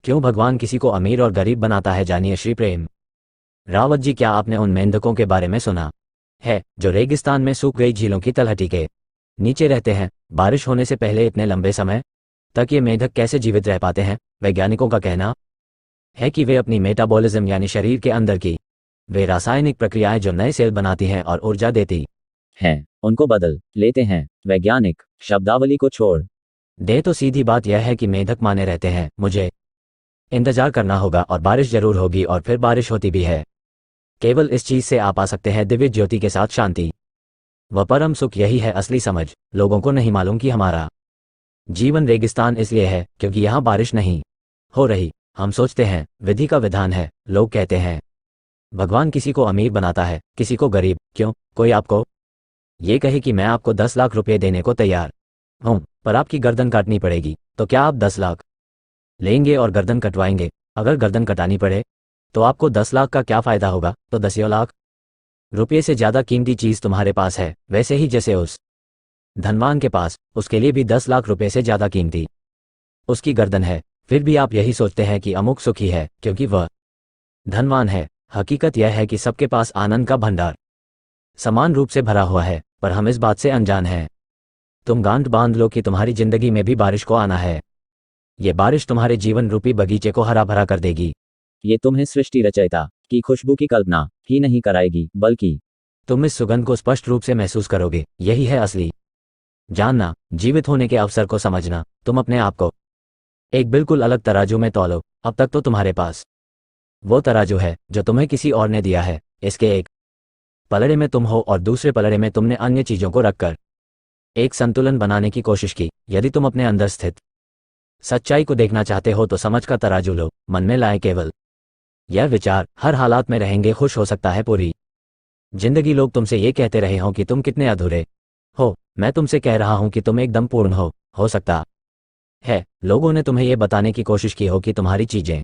क्यों भगवान किसी को अमीर और गरीब बनाता है, जानिए श्री प्रेम रावत जी। क्या आपने उन मेंढकों के बारे में सुना है जो रेगिस्तान में सूख गई झीलों की तलहटी के नीचे रहते हैं बारिश होने से पहले इतने लंबे समय तक? ये मेंढक कैसे जीवित रह पाते हैं? वैज्ञानिकों का कहना है कि वे अपनी मेटाबॉलिज्म यानी शरीर के अंदर की वे रासायनिक प्रक्रियाएं जो नए सेल बनाती हैं और ऊर्जा देती हैं, उनको बदल लेते हैं। वैज्ञानिक शब्दावली को छोड़ दे तो सीधी बात यह है कि मेंढक माने रहते हैं मुझे इंतजार करना होगा और बारिश जरूर होगी और फिर बारिश होती भी है। केवल इस चीज से आप पा सकते हैं दिव्य ज्योति के साथ शांति व परम सुख। यही है असली समझ। लोगों को नहीं मालूम कि हमारा जीवन रेगिस्तान इसलिए है क्योंकि यहाँ बारिश नहीं हो रही। हम सोचते हैं विधि का विधान है। लोग कहते हैं भगवान किसी को अमीर बनाता है, किसी को गरीब। क्यों कोई आपको ये कहे कि मैं आपको 10 लाख रुपए देने को तैयार हूं, पर आपकी गर्दन काटनी पड़ेगी, तो क्या आप 10 लाख लेंगे और गर्दन कटवाएंगे? अगर गर्दन कटानी पड़े तो आपको 10 लाख का क्या फायदा होगा? तो 10 लाख रुपये से ज्यादा कीमती चीज तुम्हारे पास है, वैसे ही जैसे उस धनवान के पास उसके लिए भी 10 लाख रुपए से ज्यादा कीमती उसकी गर्दन है। फिर भी आप यही सोचते हैं कि अमुक सुखी है क्योंकि वह धनवान है। हकीकत यह है कि सबके पास आनंद का भंडार समान रूप से भरा हुआ है, पर हम इस बात से अनजान हैं। तुम गांठ बांध लो कि तुम्हारी जिंदगी में भी बारिश को आना है। ये बारिश तुम्हारे जीवन रूपी बगीचे को हरा भरा कर देगी। ये तुम्हें सृष्टि रचयिता की खुशबू की कल्पना ही नहीं कराएगी, बल्कि तुम इस सुगंध को स्पष्ट रूप से महसूस करोगे। यही है असली जानना, जीवित होने के अवसर को समझना। तुम अपने आप को एक बिल्कुल अलग तराजू में तौलो। अब तक तो तुम्हारे पास वो तराजू है जो तुम्हें किसी और ने दिया है। इसके एक पलड़े में तुम हो और दूसरे पलड़े में तुमने अन्य चीजों को रखकर एक संतुलन बनाने की कोशिश की। यदि तुम अपने अंदर स्थित सच्चाई को देखना चाहते हो तो समझ का तराजू लो। मन में लाए केवल यह विचार, हर हालात में रहेंगे खुश हो सकता है पूरी जिंदगी। लोग तुमसे ये कहते रहे हो कि तुम कितने अधूरे हो, मैं तुमसे कह रहा हूं कि तुम एकदम पूर्ण हो सकता है। लोगों ने तुम्हें यह बताने की कोशिश की हो कि तुम्हारी चीजें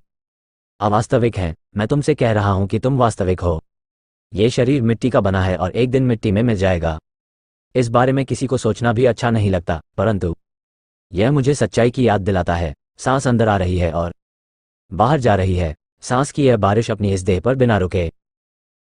अवास्तविक हैं, मैं तुमसे कह रहा हूं कि तुम वास्तविक हो। ये शरीर मिट्टी का बना है और एक दिन मिट्टी में मिल जाएगा। इस बारे में किसी को सोचना भी अच्छा नहीं लगता, परंतु यह मुझे सच्चाई की याद दिलाता है। सांस अंदर आ रही है और बाहर जा रही है। सांस की यह बारिश अपनी इस देह पर बिना रुके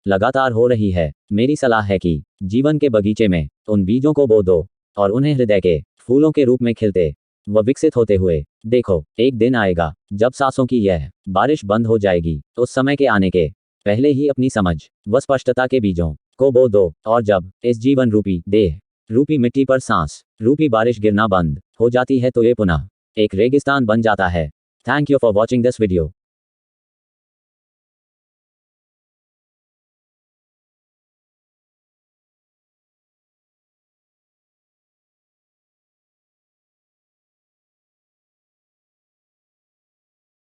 लगातार हो रही है। मेरी सलाह है कि जीवन के बगीचे में उन बीजों को बो दो और उन्हें हृदय के फूलों के रूप में खिलते व विकसित होते हुए देखो। एक दिन आएगा जब सांसों की यह बारिश बंद हो जाएगी। उस समय के आने के पहले ही अपनी समझ व स्पष्टता के बीजों को बो दो, और जब इस जीवन रूपी देह रूपी मिट्टी पर सांस रूपी बारिश गिरना बंद हो जाती है तो ये पुनः एक रेगिस्तान बन जाता है। Thank you for watching this video.